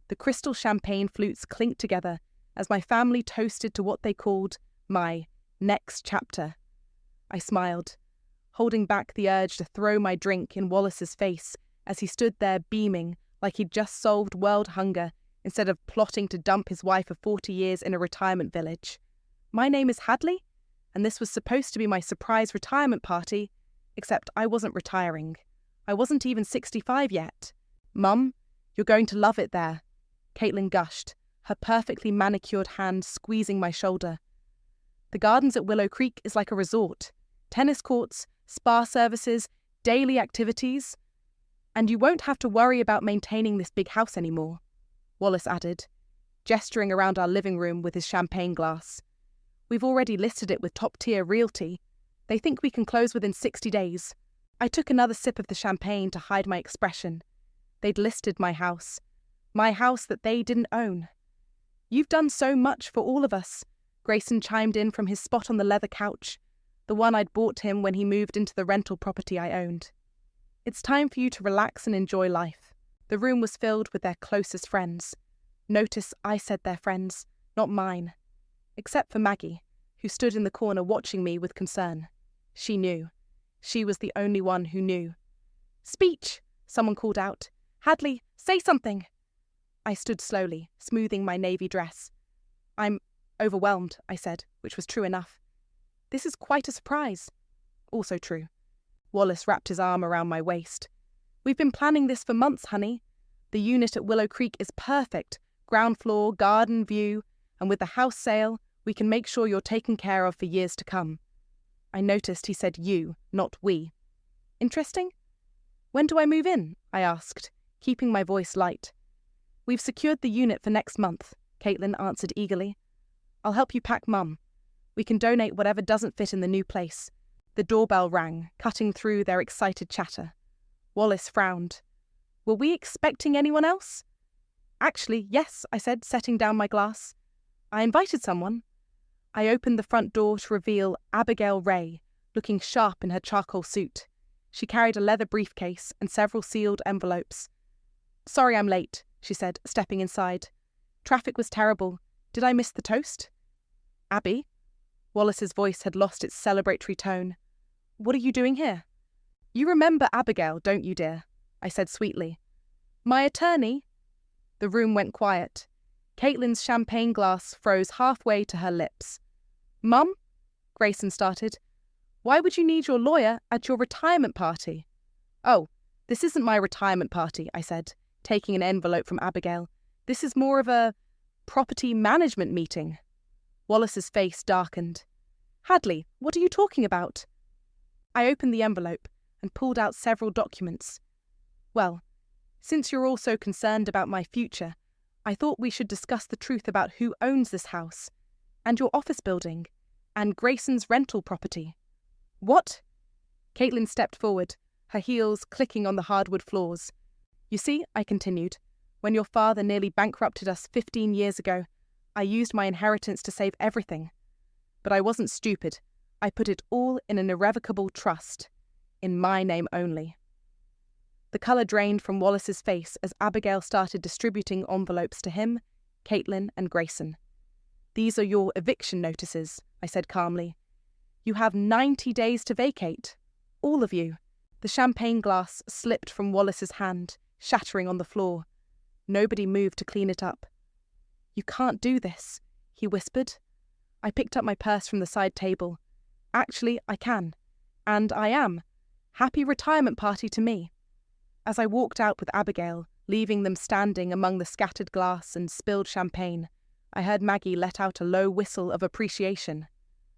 The crystal champagne flutes clinked together as my family toasted to what they called my next chapter. I smiled, holding back the urge to throw my drink in Wallace's face as he stood there beaming like he'd just solved world hunger instead of plotting to dump his wife of 40 years in a retirement village. My name is Hadley, and this was supposed to be my surprise retirement party, except I wasn't retiring. I wasn't even 65 yet. Mum, you're going to love it there, Caitlin gushed, her perfectly manicured hand squeezing my shoulder. The gardens at Willow Creek is like a resort. Tennis courts, spa services, daily activities. And you won't have to worry about maintaining this big house anymore, Wallace added, gesturing around our living room with his champagne glass. We've already listed it with top-tier realty. They think we can close within 60 days. I took another sip of the champagne to hide my expression. They'd listed my house that they didn't own. You've done so much for all of us, Grayson chimed in from his spot on the leather couch, the one I'd bought him when he moved into the rental property I owned. It's time for you to relax and enjoy life. The room was filled with their closest friends. Notice I said their friends, not mine. Except for Maggie, who stood in the corner watching me with concern. She knew. She was the only one who knew. Speech! Someone called out. Hadley, say something! I stood slowly, smoothing my navy dress. I'm overwhelmed, I said, which was true enough. This is quite a surprise. Also true. Wallace wrapped his arm around my waist. We've been planning this for months, honey. The unit at Willow Creek is perfect. Ground floor, garden view, and with the house sale, we can make sure you're taken care of for years to come. I noticed he said you, not we. Interesting? When do I move in? I asked, keeping my voice light. We've secured the unit for next month, Caitlin answered eagerly. I'll help you pack Mum. We can donate whatever doesn't fit in the new place. The doorbell rang, cutting through their excited chatter. Wallace frowned. Were we expecting anyone else? Actually, yes, I said, setting down my glass. I invited someone. I opened the front door to reveal Abigail Ray, looking sharp in her charcoal suit. She carried a leather briefcase and several sealed envelopes. Sorry I'm late, she said, stepping inside. Traffic was terrible. Did I miss the toast? Abby? Wallace's voice had lost its celebratory tone. What are you doing here? You remember Abigail, don't you, dear? I said sweetly. My attorney? The room went quiet. Caitlin's champagne glass froze halfway to her lips. Mum? Grayson started. Why would you need your lawyer at your retirement party? Oh, this isn't my retirement party, I said, taking an envelope from Abigail. This is more of a property management meeting. Wallace's face darkened. Hadley, what are you talking about? I opened the envelope and pulled out several documents. Well, since you're all so concerned about my future, I thought we should discuss the truth about who owns this house, and your office building, and Grayson's rental property. What? Caitlin stepped forward, her heels clicking on the hardwood floors. You see, I continued, when your father nearly bankrupted us 15 years ago, I used my inheritance to save everything. But I wasn't stupid. I put it all in an irrevocable trust, in my name only. The colour drained from Wallace's face as Abigail started distributing envelopes to him, Caitlin, and Grayson. These are your eviction notices, I said calmly. You have 90 days to vacate. All of you. The champagne glass slipped from Wallace's hand, shattering on the floor. Nobody moved to clean it up. You can't do this, he whispered. I picked up my purse from the side table. Actually, I can. And I am. Happy retirement party to me. As I walked out with Abigail, leaving them standing among the scattered glass and spilled champagne, I heard Maggie let out a low whistle of appreciation.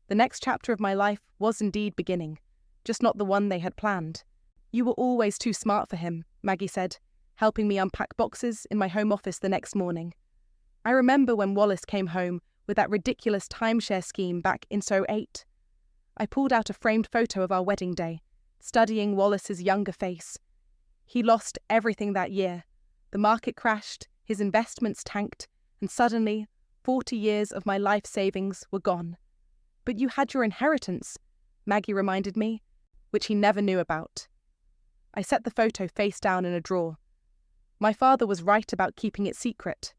The next chapter of my life was indeed beginning, just not the one they had planned. You were always too smart for him, Maggie said, helping me unpack boxes in my home office the next morning. I remember when Wallace came home with that ridiculous timeshare scheme back in '08. I pulled out a framed photo of our wedding day, studying Wallace's younger face. He lost everything that year. The market crashed, his investments tanked, and suddenly, 40 years of my life savings were gone. But you had your inheritance, Maggie reminded me, which he never knew about. I set the photo face down in a drawer. My father was right about keeping it secret.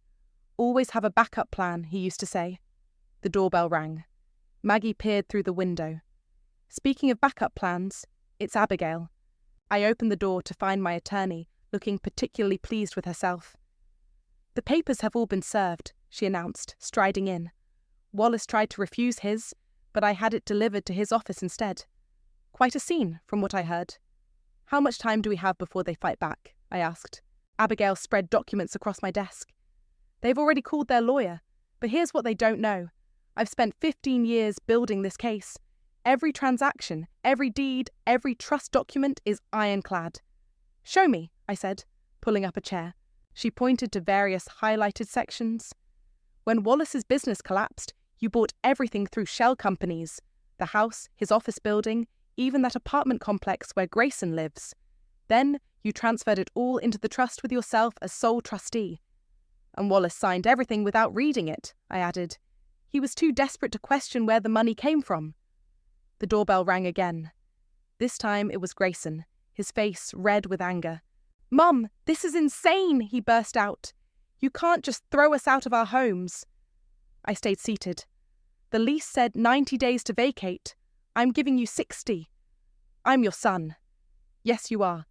Always have a backup plan, he used to say. The doorbell rang. Maggie peered through the window. Speaking of backup plans, it's Abigail. I opened the door to find my attorney looking particularly pleased with herself. The papers have all been served, she announced, striding in. Wallace tried to refuse his, but I had it delivered to his office instead. Quite a scene, from what I heard. How much time do we have before they fight back? I asked. Abigail spread documents across my desk. They've already called their lawyer, but here's what they don't know. I've spent 15 years building this case. Every transaction, every deed, every trust document is ironclad. Show me, I said, pulling up a chair. She pointed to various highlighted sections. When Wallace's business collapsed, you bought everything through shell companies. The house, his office building, even that apartment complex where Grayson lives. Then you transferred it all into the trust with yourself as sole trustee. And Wallace signed everything without reading it, I added. He was too desperate to question where the money came from. The doorbell rang again. This time it was Grayson, his face red with anger. "Mum, this is insane," he burst out. "You can't just throw us out of our homes." I stayed seated. The lease said 90 days to vacate. I'm giving you 60. I'm your son. Yes, you are.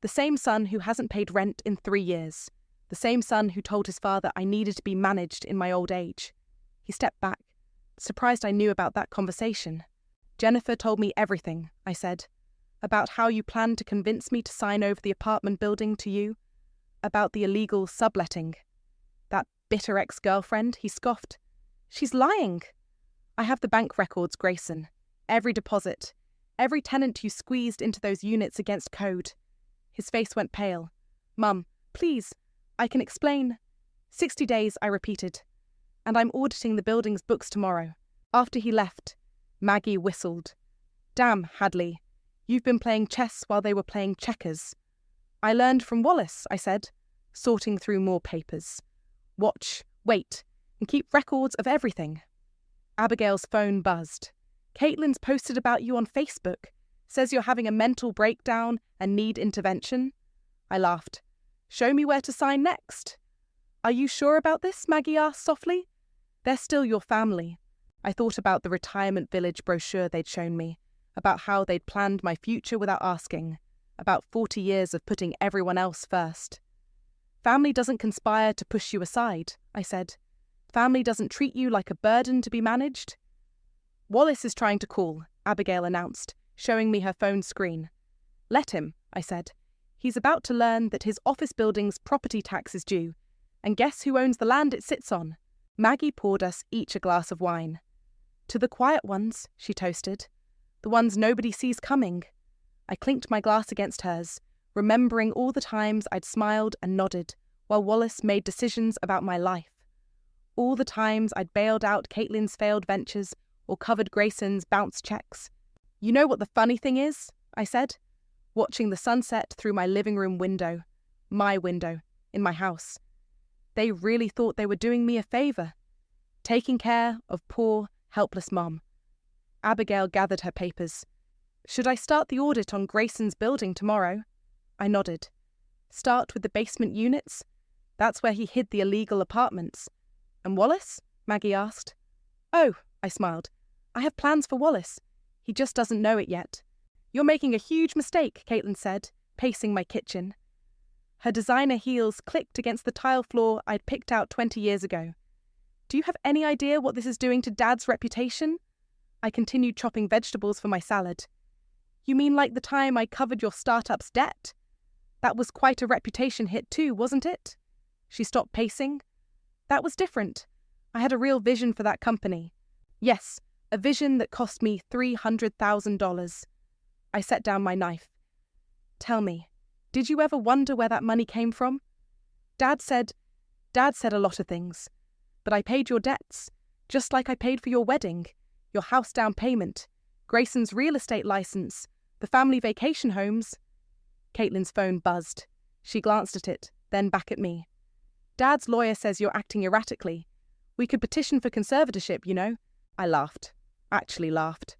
The same son who hasn't paid rent in 3 years. The same son who told his father I needed to be managed in my old age. He stepped back, surprised I knew about that conversation. Jennifer told me everything, I said. About how you planned to convince me to sign over the apartment building to you. About the illegal subletting. That bitter ex-girlfriend, he scoffed. She's lying. I have the bank records, Grayson. Every deposit. Every tenant you squeezed into those units against code. His face went pale. Mum, please, I can explain. 60 days, I repeated. And I'm auditing the building's books tomorrow. After he left, Maggie whistled. Damn, Hadley. You've been playing chess while they were playing checkers. I learned from Wallace, I said, sorting through more papers. Watch, wait, and keep records of everything. Abigail's phone buzzed. Caitlin's posted about you on Facebook. Says you're having a mental breakdown and need intervention. I laughed. Show me where to sign next. Are you sure about this? Maggie asked softly. They're still your family. I thought about the retirement village brochure they'd shown me, about how they'd planned my future without asking, about 40 years of putting everyone else first. Family doesn't conspire to push you aside, I said. Family doesn't treat you like a burden to be managed. Wallace is trying to call, Abigail announced, showing me her phone screen. Let him, I said. He's about to learn that his office building's property tax is due. And guess who owns the land it sits on? Maggie poured us each a glass of wine. To the quiet ones, she toasted. The ones nobody sees coming. I clinked my glass against hers, remembering all the times I'd smiled and nodded while Wallace made decisions about my life. All the times I'd bailed out Caitlin's failed ventures or covered Grayson's bounce checks. You know what the funny thing is? I said, watching the sunset through my living room window, my window, in my house. They really thought they were doing me a favour, taking care of poor, helpless Mom. Abigail gathered her papers. Should I start the audit on Grayson's building tomorrow? I nodded. Start with the basement units? That's where he hid the illegal apartments. And Wallace? Maggie asked. Oh, I smiled. I have plans for Wallace. He just doesn't know it yet. You're making a huge mistake, Caitlin said, pacing my kitchen. Her designer heels clicked against the tile floor I'd picked out 20 years ago. Do you have any idea what this is doing to Dad's reputation? I continued chopping vegetables for my salad. You mean like the time I covered your startup's debt? That was quite a reputation hit too, wasn't it? She stopped pacing. That was different. I had a real vision for that company. Yes, a vision that cost me $300,000. I set down my knife. Tell me, did you ever wonder where that money came from? Dad said a lot of things. But I paid your debts, just like I paid for your wedding, your house down payment, Grayson's real estate license, the family vacation homes. Caitlin's phone buzzed. She glanced at it, then back at me. Dad's lawyer says you're acting erratically. We could petition for conservatorship, you know. I laughed. Actually laughed.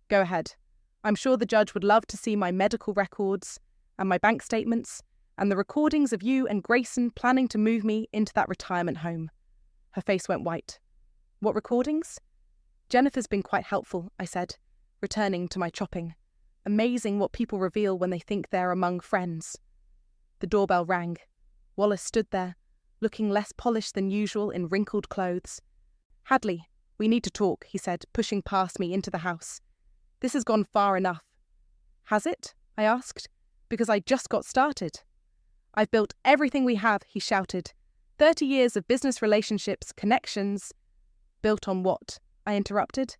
Go ahead. I'm sure the judge would love to see my medical records and my bank statements and the recordings of you and Grayson planning to move me into that retirement home. Her face went white. What recordings? Jennifer's been quite helpful, I said, returning to my chopping. Amazing what people reveal when they think they're among friends. The doorbell rang. Wallace stood there, looking less polished than usual in wrinkled clothes. Hadley, we need to talk, he said, pushing past me into the house. This has gone far enough. Has it? I asked, because I just got started. I've built everything we have, he shouted. 30 years of business relationships, connections. Built on what? I interrupted.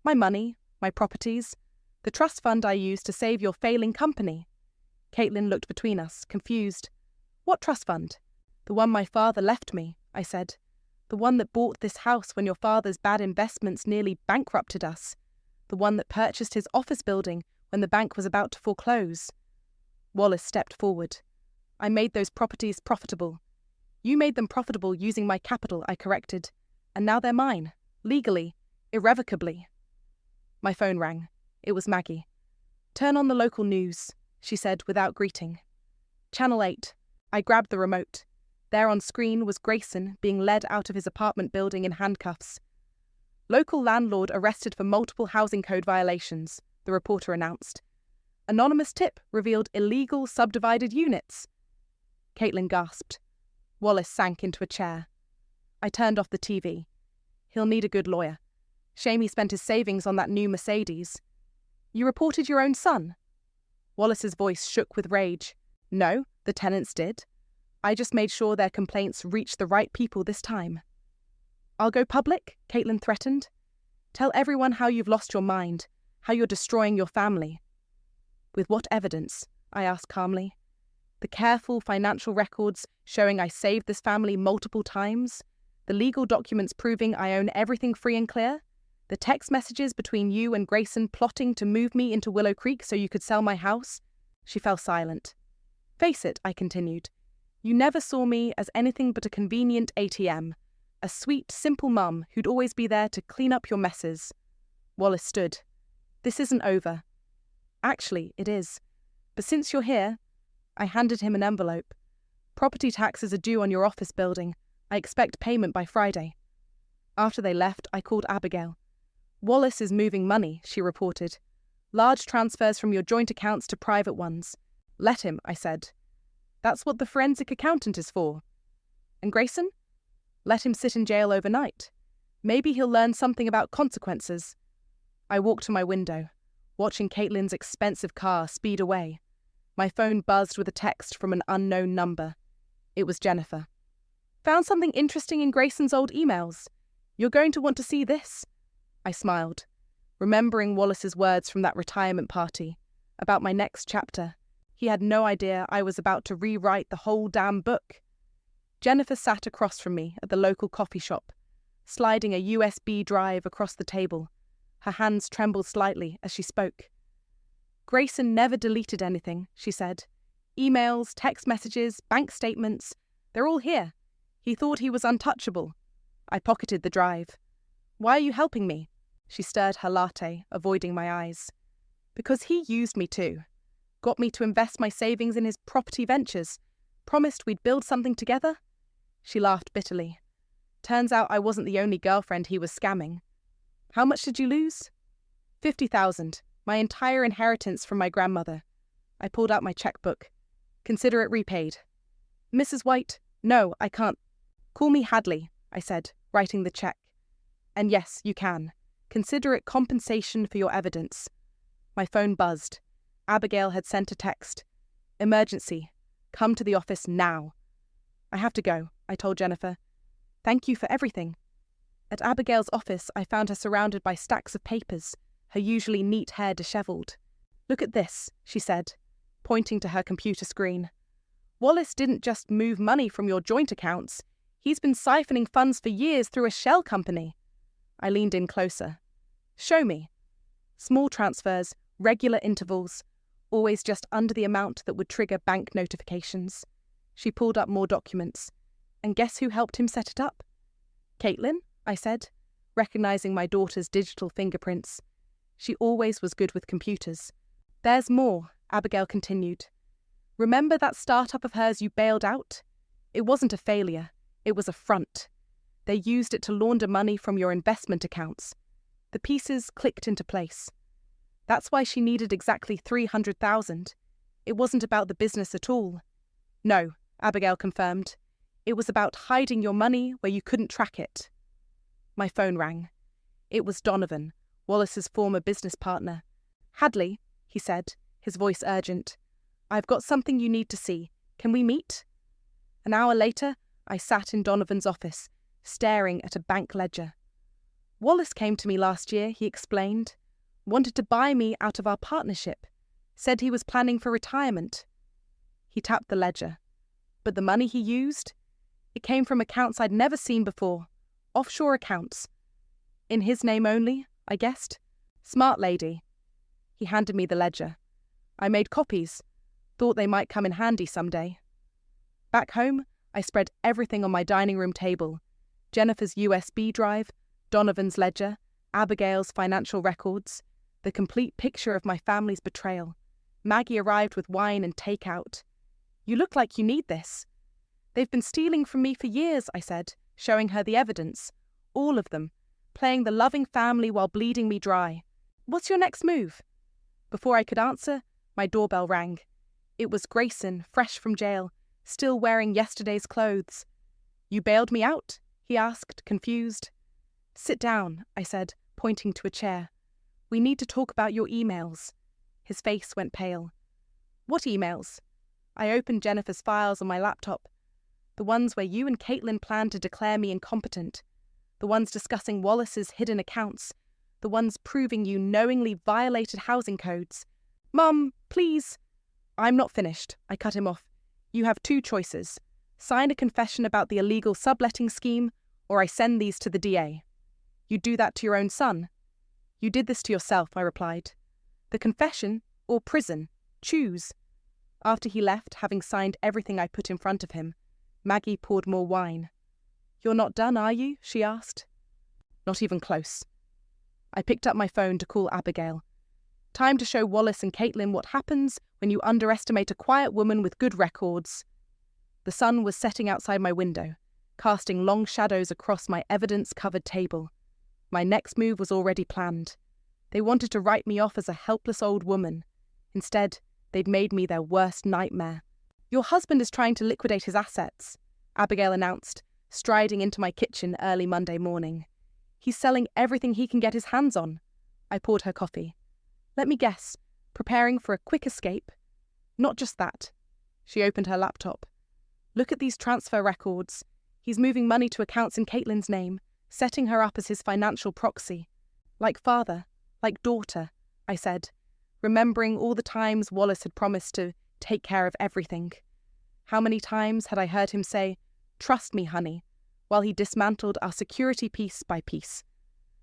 My money, my properties, the trust fund I used to save your failing company. Caitlin looked between us, confused. What trust fund? The one my father left me, I said. The one that bought this house when your father's bad investments nearly bankrupted us. The one that purchased his office building when the bank was about to foreclose. Wallace stepped forward. I made those properties profitable. You made them profitable using my capital, I corrected. And now they're mine. Legally. Irrevocably. My phone rang. It was Maggie. Turn on the local news, she said without greeting. Channel 8. I grabbed the remote. There on screen was Grayson being led out of his apartment building in handcuffs. Local landlord arrested for multiple housing code violations, the reporter announced. Anonymous tip revealed illegal subdivided units. Caitlin gasped. Wallace sank into a chair. I turned off the TV. He'll need a good lawyer. Shame he spent his savings on that new Mercedes. You reported your own son? Wallace's voice shook with rage. No, the tenants did. I just made sure their complaints reached the right people this time. I'll go public, Caitlin threatened. Tell everyone how you've lost your mind, how you're destroying your family. With what evidence? I asked calmly. The careful financial records showing I saved this family multiple times? The legal documents proving I own everything free and clear? The text messages between you and Grayson plotting to move me into Willow Creek so you could sell my house? She fell silent. Face it, I continued. You never saw me as anything but a convenient ATM. A sweet, simple mum who'd always be there to clean up your messes. Wallace stood. This isn't over. Actually, it is. But since you're here, I handed him an envelope. Property taxes are due on your office building. I expect payment by Friday. After they left, I called Abigail. Wallace is moving money, she reported. Large transfers from your joint accounts to private ones. Let him, I said. That's what the forensic accountant is for. And Grayson? Let him sit in jail overnight. Maybe he'll learn something about consequences. I walked to my window, watching Caitlin's expensive car speed away. My phone buzzed with a text from an unknown number. It was Jennifer. Found something interesting in Grayson's old emails. You're going to want to see this. I smiled, remembering Wallace's words from that retirement party, about my next chapter. He had no idea I was about to rewrite the whole damn book. Jennifer sat across from me at the local coffee shop, sliding a USB drive across the table. Her hands trembled slightly as she spoke. Grayson never deleted anything, she said. Emails, text messages, bank statements, they're all here. He thought he was untouchable. I pocketed the drive. Why are you helping me? She stirred her latte, avoiding my eyes. Because he used me too. Got me to invest my savings in his property ventures. Promised we'd build something together. She laughed bitterly. Turns out I wasn't the only girlfriend he was scamming. How much did you lose? 50,000, my entire inheritance from my grandmother. I pulled out my checkbook. Consider it repaid. Mrs. White, no, I can't. Call me Hadley, I said, writing the check. And yes, you can. Consider it compensation for your evidence. My phone buzzed. Abigail had sent a text. Emergency. Come to the office now. I have to go, I told Jennifer. Thank you for everything. At Abigail's office, I found her surrounded by stacks of papers, her usually neat hair dishevelled. Look at this, she said, pointing to her computer screen. Wallace didn't just move money from your joint accounts. He's been siphoning funds for years through a shell company. I leaned in closer. Show me. Small transfers, regular intervals, always just under the amount that would trigger bank notifications. She pulled up more documents. And guess who helped him set it up? Caitlin, I said, recognizing my daughter's digital fingerprints. She always was good with computers. There's more, Abigail continued. Remember that startup of hers you bailed out? It wasn't a failure. It was a front. They used it to launder money from your investment accounts. The pieces clicked into place. That's why she needed exactly $300,000. It wasn't about the business at all. No, Abigail confirmed. It was about hiding your money where you couldn't track it. My phone rang. It was Donovan, Wallace's former business partner. "Hadley," he said, his voice urgent. "I've got something you need to see. Can we meet?" An hour later, I sat in Donovan's office, staring at a bank ledger. "Wallace came to me last year," he explained. "Wanted to buy me out of our partnership. Said he was planning for retirement." He tapped the ledger. But the money he used? It came from accounts I'd never seen before. Offshore accounts. In his name only, I guessed. Smart lady. He handed me the ledger. I made copies. Thought they might come in handy someday. Back home, I spread everything on my dining room table. Jennifer's USB drive, Donovan's ledger, Abigail's financial records, the complete picture of my family's betrayal. Maggie arrived with wine and takeout. "You look like you need this." "They've been stealing from me for years," I said, showing her the evidence. All of them, playing the loving family while bleeding me dry. "What's your next move?" Before I could answer, my doorbell rang. It was Grayson, fresh from jail, still wearing yesterday's clothes. "You bailed me out?" he asked, confused. "Sit down," I said, pointing to a chair. "We need to talk about your emails." His face went pale. "What emails?" I opened Jennifer's files on my laptop. The ones where you and Caitlin planned to declare me incompetent. The ones discussing Wallace's hidden accounts. The ones proving you knowingly violated housing codes. "Mum, please." "I'm not finished," I cut him off. "You have two choices. Sign a confession about the illegal subletting scheme, or I send these to the DA. You'd do that to your own son." "You did this to yourself," I replied. "The confession or prison? Choose." After he left, having signed everything I put in front of him, Maggie poured more wine. "You're not done, are you?" she asked. "Not even close." I picked up my phone to call Abigail. Time to show Wallace and Caitlin what happens when you underestimate a quiet woman with good records. The sun was setting outside my window, casting long shadows across my evidence-covered table. My next move was already planned. They wanted to write me off as a helpless old woman. Instead, they'd made me their worst nightmare. "Your husband is trying to liquidate his assets," Abigail announced, striding into my kitchen early Monday morning. "He's selling everything he can get his hands on." I poured her coffee. "Let me guess, preparing for a quick escape?" "Not just that." She opened her laptop. "Look at these transfer records. He's moving money to accounts in Caitlin's name, setting her up as his financial proxy. Like father, like daughter," I said, remembering all the times Wallace had promised to take care of everything. How many times had I heard him say, "Trust me, honey," while he dismantled our security piece by piece.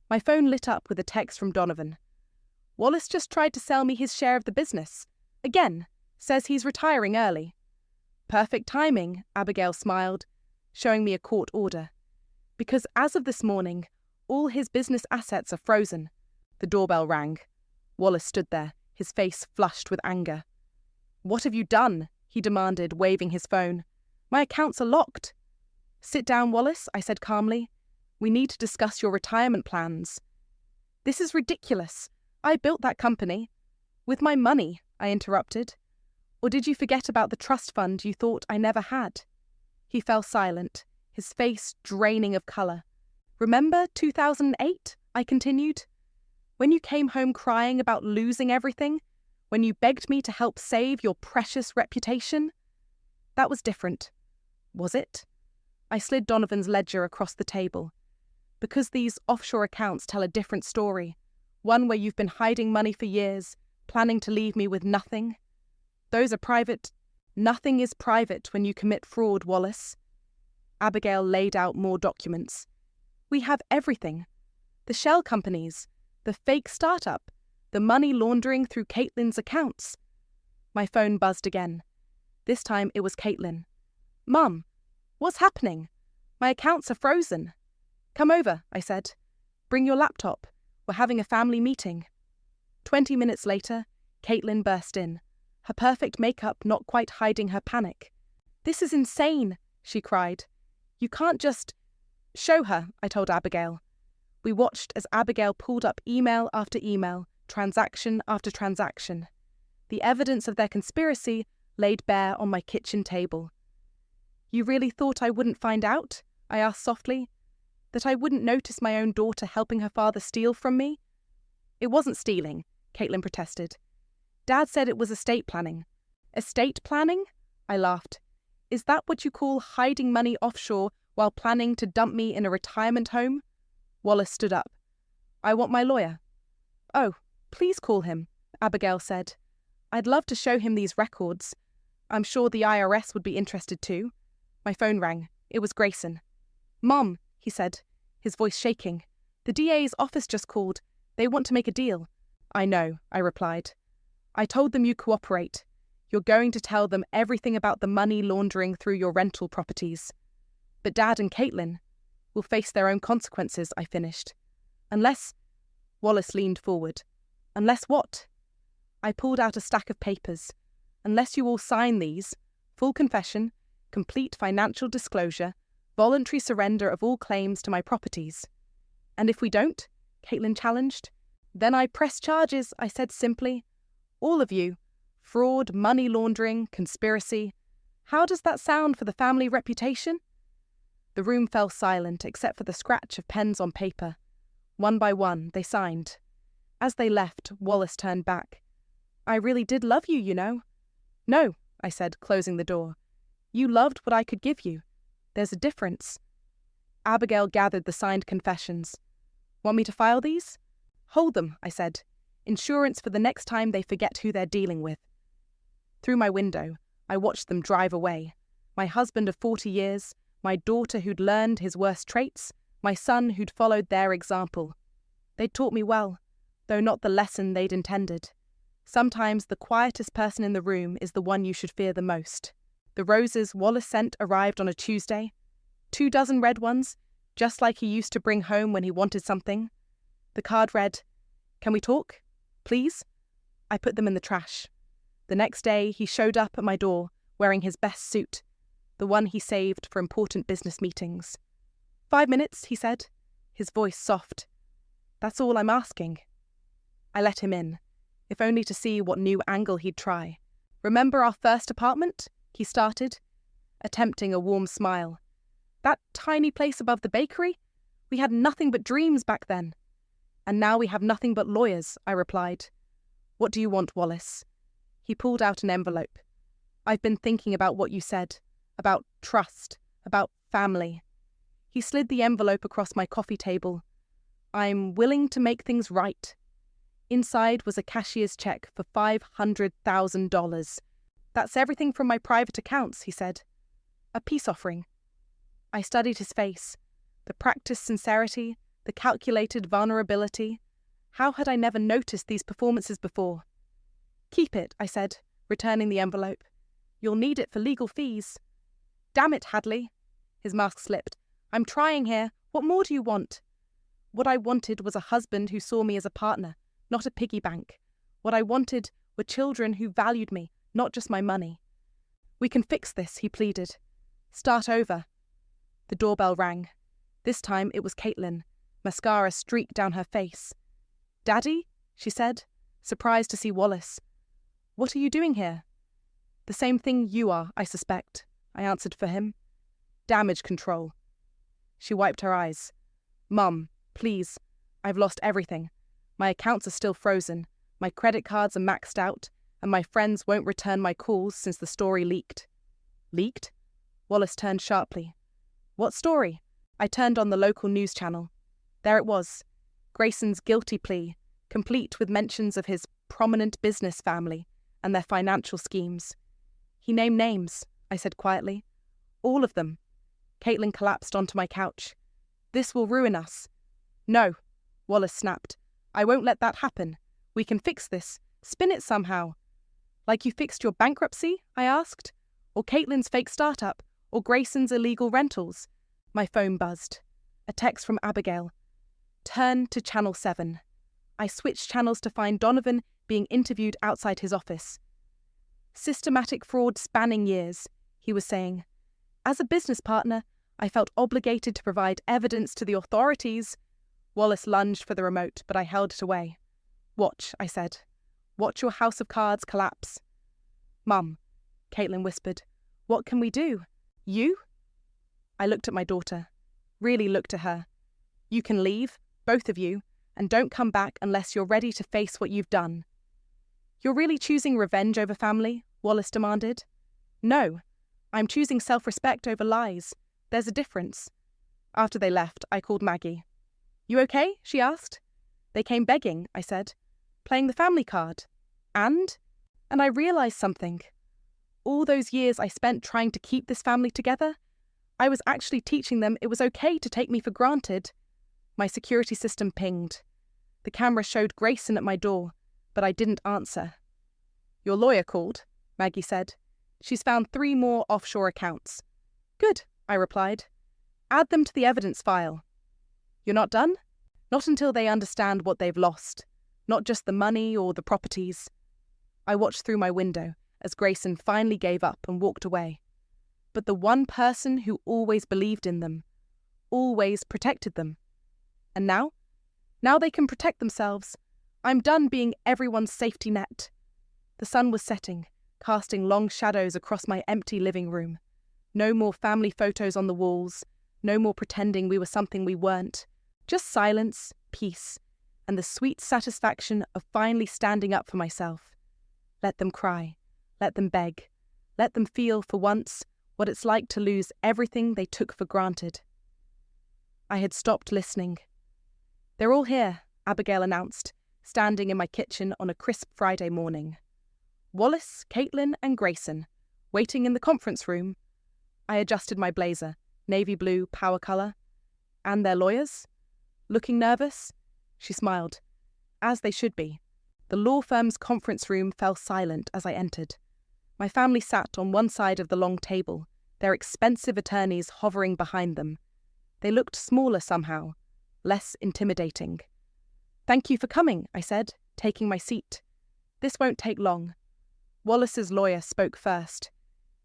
My phone lit up with a text from Donovan. "Wallace just tried to sell me his share of the business. Again, says he's retiring early." "Perfect timing," Abigail smiled, showing me a court order. "Because as of this morning, all his business assets are frozen." The doorbell rang. Wallace stood there, his face flushed with anger. "What have you done?" he demanded, waving his phone. "My accounts are locked." "Sit down, Wallace," I said calmly. "We need to discuss your retirement plans." "This is ridiculous. I built that company." "With my money," I interrupted. "Or did you forget about the trust fund you thought I never had?" He fell silent, his face draining of colour. "Remember 2008?" I continued. "When you came home crying about losing everything? When you begged me to help save your precious reputation?" "That was different." "Was it?" I slid Donovan's ledger across the table. "Because these offshore accounts tell a different story. One where you've been hiding money for years, planning to leave me with nothing. Those are private." "Nothing is private when you commit fraud, Wallace." Abigail laid out more documents. "We have everything. The shell companies, the fake startup, the money laundering through Caitlin's accounts." My phone buzzed again. This time it was Caitlin. "Mum, what's happening? My accounts are frozen." "Come over," I said. "Bring your laptop. We're having a family meeting." 20 minutes later, Caitlin burst in. her perfect makeup not quite hiding her panic. "This is insane," she cried. "You can't just—" "Show her," I told Abigail. We watched as Abigail pulled up email after email, transaction after transaction. The evidence of their conspiracy laid bare on my kitchen table. "You really thought I wouldn't find out?" I asked softly. "That I wouldn't notice my own daughter helping her father steal from me?" "It wasn't stealing," Caitlin protested. "Dad said it was estate planning." "Estate planning?" I laughed. "Is that what you call hiding money offshore while planning to dump me in a retirement home?" Wallace stood up. "I want my lawyer." "Oh, please call him," Abigail said. "I'd love to show him these records. I'm sure the IRS would be interested too." My phone rang. It was Grayson. "Mom," he said, his voice shaking. "The DA's office just called. They want to make a deal." "I know," I replied. "I told them you cooperate. You're going to tell them everything about the money laundering through your rental properties. But Dad and Caitlin will face their own consequences," I finished. "Unless—" Wallace leaned forward. "Unless what?" I pulled out a stack of papers. "Unless you all sign these, full confession, complete financial disclosure, voluntary surrender of all claims to my properties." "And if we don't?" Caitlin challenged. "Then I press charges," I said simply. "All of you. Fraud, money laundering, conspiracy. How does that sound for the family reputation?" The room fell silent except for the scratch of pens on paper. One by one, they signed. As they left, Wallace turned back. "I really did love you, you know." "No," I said, closing the door. "You loved what I could give you. There's a difference." Abigail gathered the signed confessions. "Want me to file these?" "Hold them," I said. "Insurance for the next time they forget who they're dealing with." Through my window, I watched them drive away. My husband of 40 years, my daughter who'd learned his worst traits, my son who'd followed their example. They'd taught me well, though not the lesson they'd intended. Sometimes the quietest person in the room is the one you should fear the most. The roses Wallace sent arrived on a Tuesday. 24 red ones, just like he used to bring home when he wanted something. The card read, "Can we talk? Please?" I put them in the trash. The next day, he showed up at my door, wearing his best suit, the one he saved for important business meetings. "5 minutes," he said, his voice soft. "That's all I'm asking." I let him in, if only to see what new angle he'd try. "Remember our first apartment?" he started, attempting a warm smile. "That tiny place above the bakery? We had nothing but dreams back then." "And now we have nothing but lawyers," I replied. "What do you want, Wallace?" He pulled out an envelope. "I've been thinking about what you said, about trust, about family." He slid the envelope across my coffee table. "I'm willing to make things right." Inside was a cashier's check for $500,000. "That's everything from my private accounts," he said. "A peace offering." I studied his face, the practiced sincerity, the calculated vulnerability. How had I never noticed these performances before? "Keep it," I said, returning the envelope. "You'll need it for legal fees." "Damn it, Hadley." His mask slipped. "I'm trying here. What more do you want?" What I wanted was a husband who saw me as a partner, not a piggy bank. What I wanted were children who valued me, not just my money. "We can fix this," he pleaded. "Start over." The doorbell rang. This time it was Caitlin. Mascara streaked down her face. "Daddy?" she said, surprised to see Wallace. "What are you doing here?" "The same thing you are, I suspect," I answered for him. "Damage control." She wiped her eyes. "Mum, please. I've lost everything. My accounts are still frozen. My credit cards are maxed out, and my friends won't return my calls since the story leaked." "Leaked?" Wallace turned sharply. "What story?" I turned on the local news channel. There it was, Grayson's guilty plea, complete with mentions of his prominent business family and their financial schemes. "He named names," I said quietly. "All of them." Caitlin collapsed onto my couch. "This will ruin us." "No," Wallace snapped. "I won't let that happen. We can fix this. Spin it somehow." "Like you fixed your bankruptcy?" I asked. "Or Caitlin's fake startup? Or Grayson's illegal rentals?" My phone buzzed. A text from Abigail. "Turn to Channel 7. I switched channels to find Donovan being interviewed outside his office. Systematic fraud spanning years, he was saying. As a business partner, I felt obligated to provide evidence to the authorities. Wallace lunged for the remote, but I held it away. Watch, I said. Watch your house of cards collapse. Mum, Caitlin whispered, what can we do? You? I looked at my daughter. Really looked at her. You can leave, both of you, and don't come back unless you're ready to face what you've done. You're really choosing revenge over family? Wallace demanded. No, I'm choosing self-respect over lies. There's a difference. After they left, I called Maggie. You okay? She asked. They came begging, I said, playing the family card. And I realised something. All those years I spent trying to keep this family together, I was actually teaching them it was okay to take me for granted. My security system pinged. The camera showed Grayson at my door, but I didn't answer. Your lawyer called, Maggie said. She's found 3 more offshore accounts. Good, I replied. Add them to the evidence file. You're not done? Not until they understand what they've lost, not just the money or the properties. I watched through my window as Grayson finally gave up and walked away. But the one person who always believed in them, always protected them. And now? Now they can protect themselves. I'm done being everyone's safety net. The sun was setting, casting long shadows across my empty living room. No more family photos on the walls, no more pretending we were something we weren't. Just silence, peace, and the sweet satisfaction of finally standing up for myself. Let them cry, let them beg, let them feel for once what it's like to lose everything they took for granted. I had stopped listening. They're all here, Abigail announced, standing in my kitchen on a crisp Friday morning. Wallace, Caitlin, and Grayson, waiting in the conference room. I adjusted my blazer, navy blue, power colour. And their lawyers? Looking nervous? She smiled. As they should be. The law firm's conference room fell silent as I entered. My family sat on one side of the long table, their expensive attorneys hovering behind them. They looked smaller somehow, less intimidating. Thank you for coming, I said, taking my seat. This won't take long. Wallace's lawyer spoke first.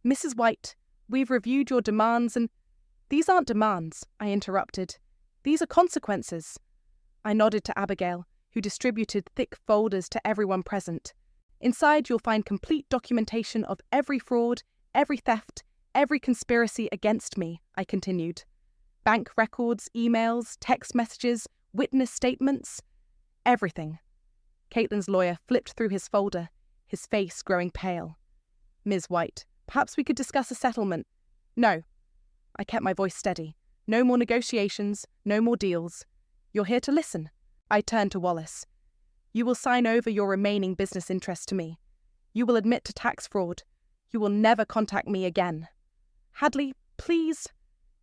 Mrs. White, we've reviewed your demands and... These aren't demands, I interrupted. These are consequences. I nodded to Abigail, who distributed thick folders to everyone present. Inside you'll find complete documentation of every fraud, every theft, every conspiracy against me, I continued. Bank records, emails, text messages, witness statements, everything. Caitlin's lawyer flipped through his folder, his face growing pale. Ms. White, perhaps we could discuss a settlement. No. I kept my voice steady. No more negotiations, no more deals. You're here to listen. I turned to Wallace. You will sign over your remaining business interests to me. You will admit to tax fraud. You will never contact me again. Hadley, please.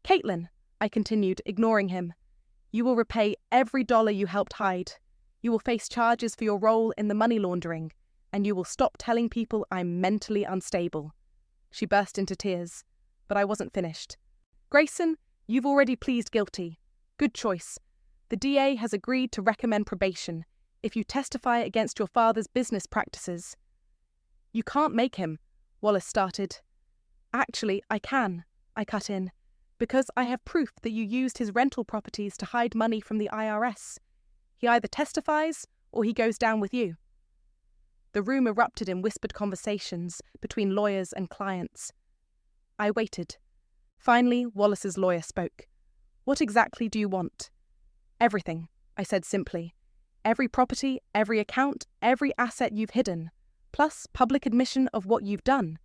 Caitlin, I continued, ignoring him. You will repay every dollar you helped hide. You will face charges for your role in the money laundering, and you will stop telling people I'm mentally unstable. She burst into tears, but I wasn't finished. Grayson, you've already pleaded guilty. Good choice. The DA has agreed to recommend probation if you testify against your father's business practices. You can't make him, Wallace started. Actually, I can, I cut in, because I have proof that you used his rental properties to hide money from the IRS. He either testifies or he goes down with you. The room erupted in whispered conversations between lawyers and clients. I waited. Finally, Wallace's lawyer spoke. What exactly do you want? Everything, I said simply. Every property, every account, every asset you've hidden, plus public admission of what you've done.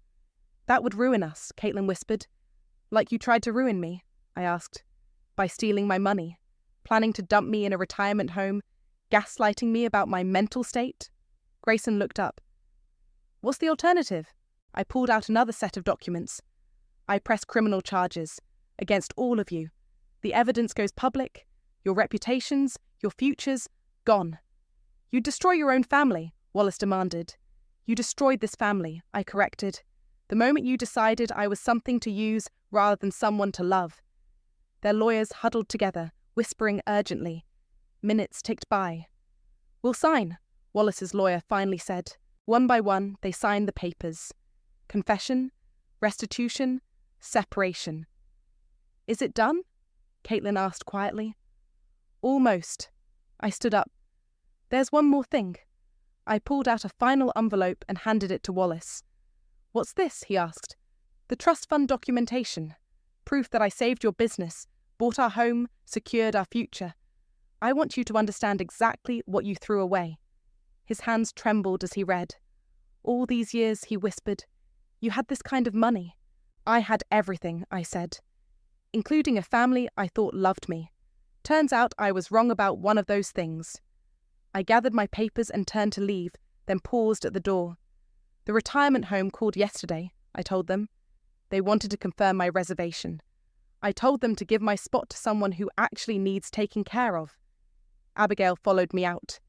That would ruin us, Caitlin whispered. Like you tried to ruin me, I asked. By stealing my money, planning to dump me in a retirement home, gaslighting me about my mental state? Grayson looked up. What's the alternative? I pulled out another set of documents. I press criminal charges against all of you. The evidence goes public. Your reputations, your futures, gone. You destroy your own family, Wallace demanded. You destroyed this family, I corrected. The moment you decided I was something to use rather than someone to love. Their lawyers huddled together, whispering urgently. Minutes ticked by. We'll sign, Wallace's lawyer finally said. One by one, they signed the papers. Confession, restitution, separation. Is it done? Caitlin asked quietly. Almost. I stood up. There's one more thing. I pulled out a final envelope and handed it to Wallace. What's this? He asked. The trust fund documentation. Proof that I saved your business, bought our home, secured our future. I want you to understand exactly what you threw away. His hands trembled as he read. All these years, he whispered, you had this kind of money. I had everything, I said, including a family I thought loved me. Turns out I was wrong about one of those things. I gathered my papers and turned to leave, then paused at the door. The retirement home called yesterday, I told them. They wanted to confirm my reservation. I told them to give my spot to someone who actually needs taking care of. Abigail followed me out.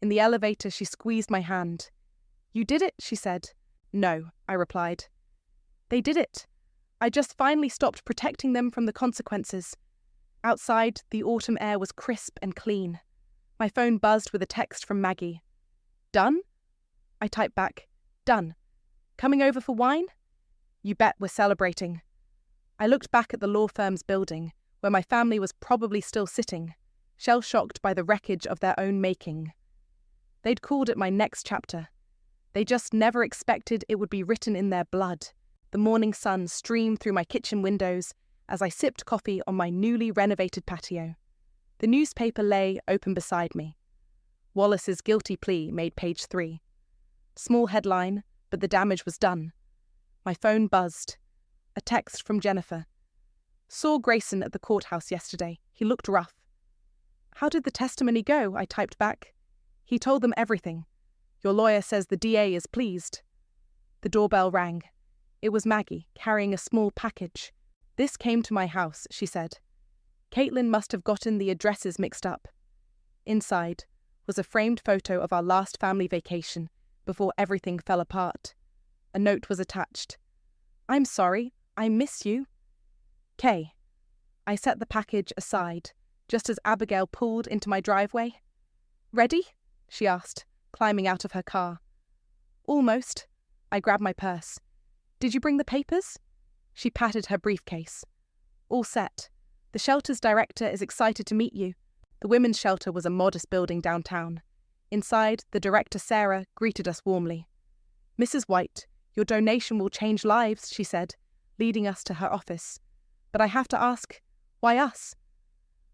In the elevator, she squeezed my hand. You did it, she said. No, I replied. They did it. I just finally stopped protecting them from the consequences. Outside, the autumn air was crisp and clean. My phone buzzed with a text from Maggie. Done? I typed back. Done. Coming over for wine? You bet we're celebrating. I looked back at the law firm's building, where my family was probably still sitting, shell-shocked by the wreckage of their own making. They'd called it my next chapter. They just never expected it would be written in their blood. The morning sun streamed through my kitchen windows as I sipped coffee on my newly renovated patio. The newspaper lay open beside me. Wallace's guilty plea made page 3. Small headline, but the damage was done. My phone buzzed. A text from Jennifer. Saw Grayson at the courthouse yesterday. He looked rough. How did the testimony go? I typed back. He told them everything. Your lawyer says the DA is pleased. The doorbell rang. It was Maggie, carrying a small package. This came to my house, she said. Caitlin must have gotten the addresses mixed up. Inside was a framed photo of our last family vacation before everything fell apart. A note was attached. I'm sorry, I miss you. Kay. I set the package aside, just as Abigail pulled into my driveway. Ready? She asked, climbing out of her car. Almost. I grabbed my purse. Did you bring the papers? She patted her briefcase. All set. The shelter's director is excited to meet you. The women's shelter was a modest building downtown. Inside, the director, Sarah, greeted us warmly. Mrs. White, your donation will change lives, she said, leading us to her office. But I have to ask, why us?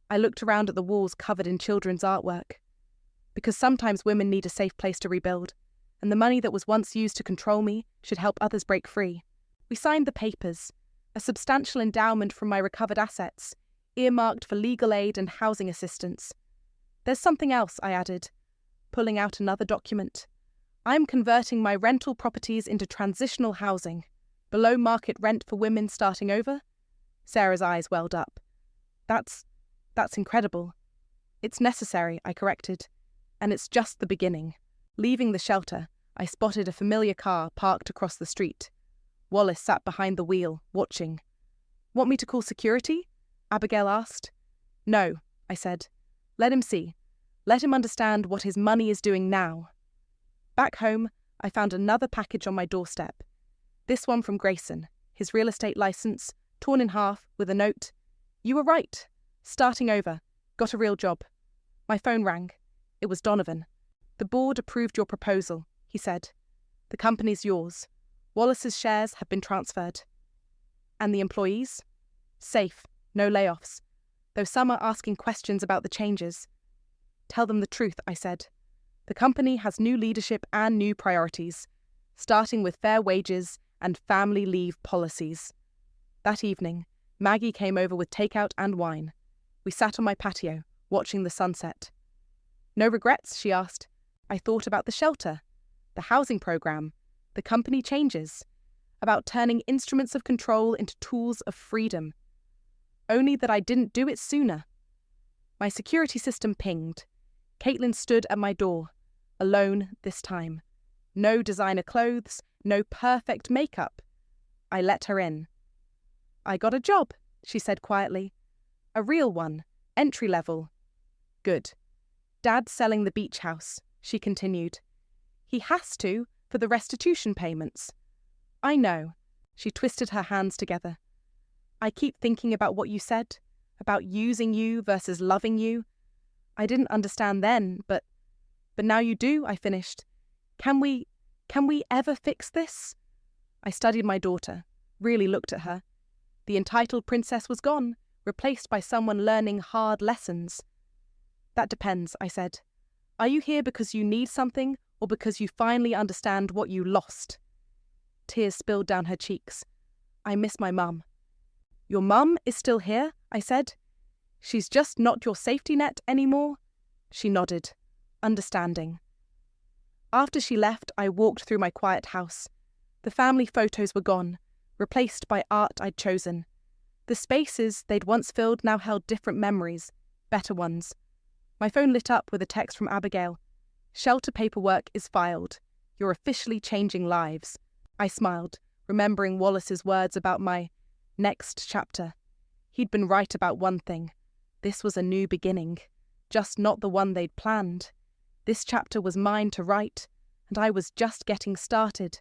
I looked around at the walls covered in children's artwork. Because sometimes women need a safe place to rebuild, and the money that was once used to control me should help others break free. We signed the papers, a substantial endowment from my recovered assets, earmarked for legal aid and housing assistance. There's something else, I added, pulling out another document. I'm converting my rental properties into transitional housing, below market rent for women starting over. Sarah's eyes welled up. That's incredible. It's necessary, I corrected. And it's just the beginning. Leaving the shelter, I spotted a familiar car parked across the street. Wallace sat behind the wheel, watching. Want me to call security? Abigail asked. No, I said. Let him see. Let him understand what his money is doing now. Back home, I found another package on my doorstep. This one from Grayson, his real estate license, torn in half, with a note. You were right. Starting over. Got a real job. My phone rang. It was Donovan. The board approved your proposal, he said. The company's yours. Wallace's shares have been transferred. And the employees? Safe. No layoffs. Though some are asking questions about the changes. Tell them the truth, I said. The company has new leadership and new priorities, starting with fair wages and family leave policies. That evening, Maggie came over with takeout and wine. We sat on my patio, watching the sunset. No regrets, she asked. I thought about the shelter, the housing program, the company changes, about turning instruments of control into tools of freedom. Only that I didn't do it sooner. My security system pinged. Caitlin stood at my door, alone this time. No designer clothes, no perfect makeup. I let her in. I got a job, she said quietly. A real one, entry level. Good. Dad's selling the beach house, she continued. He has to for the restitution payments. I know. She twisted her hands together. I keep thinking about what you said, about using you versus loving you. I didn't understand then, but now you do, I finished. Can we ever fix this? I studied my daughter, really looked at her. The entitled princess was gone, replaced by someone learning hard lessons. That depends, I said. Are you here because you need something or because you finally understand what you lost? Tears spilled down her cheeks. I miss my mum. Your mum is still here, I said. She's just not your safety net anymore? She nodded, understanding. After she left, I walked through my quiet house. The family photos were gone, replaced by art I'd chosen. The spaces they'd once filled now held different memories, better ones. My phone lit up with a text from Abigail. Shelter paperwork is filed. You're officially changing lives. I smiled, remembering Wallace's words about my next chapter. He'd been right about one thing. This was a new beginning, just not the one they'd planned. This chapter was mine to write, and I was just getting started.